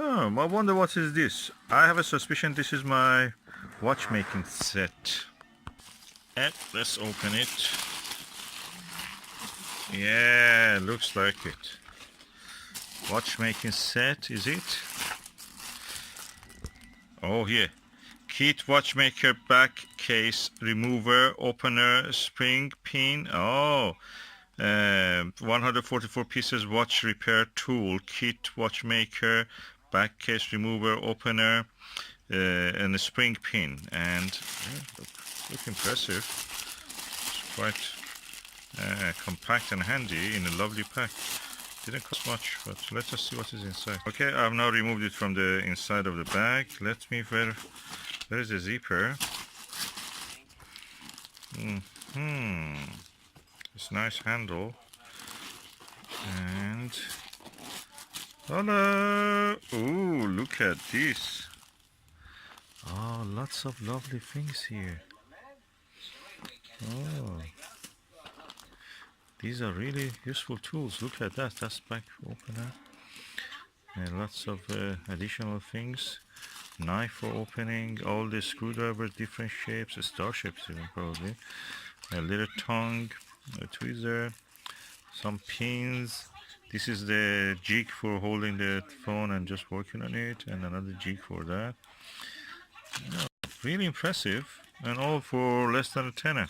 Oh, I wonder what is this. I have a suspicion this is my watchmaking set. And let's open it. Yeah, looks like it. Watchmaking set, is it? Oh, here. Kit watchmaker back case remover, opener, spring pin. Oh, 144 pieces watch repair tool. Kit watchmaker back case remover, opener, and a spring pin. And look impressive. It's quite compact and handy in a lovely pack. Didn't cost much, but let us see what is inside. Okay, I've now removed it from the inside of the bag. Let me where is the zipper? This nice handle. And hello! Ooh, look at this. Oh, lots of lovely things here. Oh, these are really useful tools. Look at that. That's back opener. And lots of additional things. Knife for opening, all the screwdrivers, different shapes, star shapes even probably. A little tongue, a tweezer, some pins. This is the jig for holding the phone and just working on it, and another jig for that. Yeah, really impressive, and all for less than a tenner.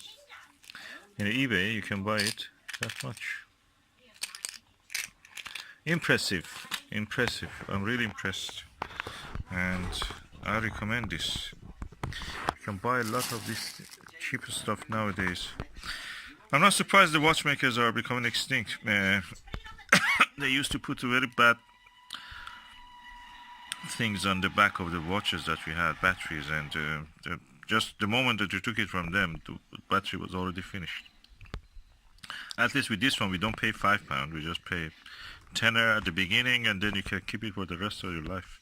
In eBay you can buy it that much. Impressive, impressive. I'm really impressed, and I recommend this. You can buy a lot of this cheaper stuff nowadays. I'm not surprised the watchmakers are becoming extinct. They used to put very bad things on the back of the watches that we had, batteries, and just the moment that you took it from them, the battery was already finished. At least with this one, we don't pay £5, we just pay tenner at the beginning, and then you can keep it for the rest of your life.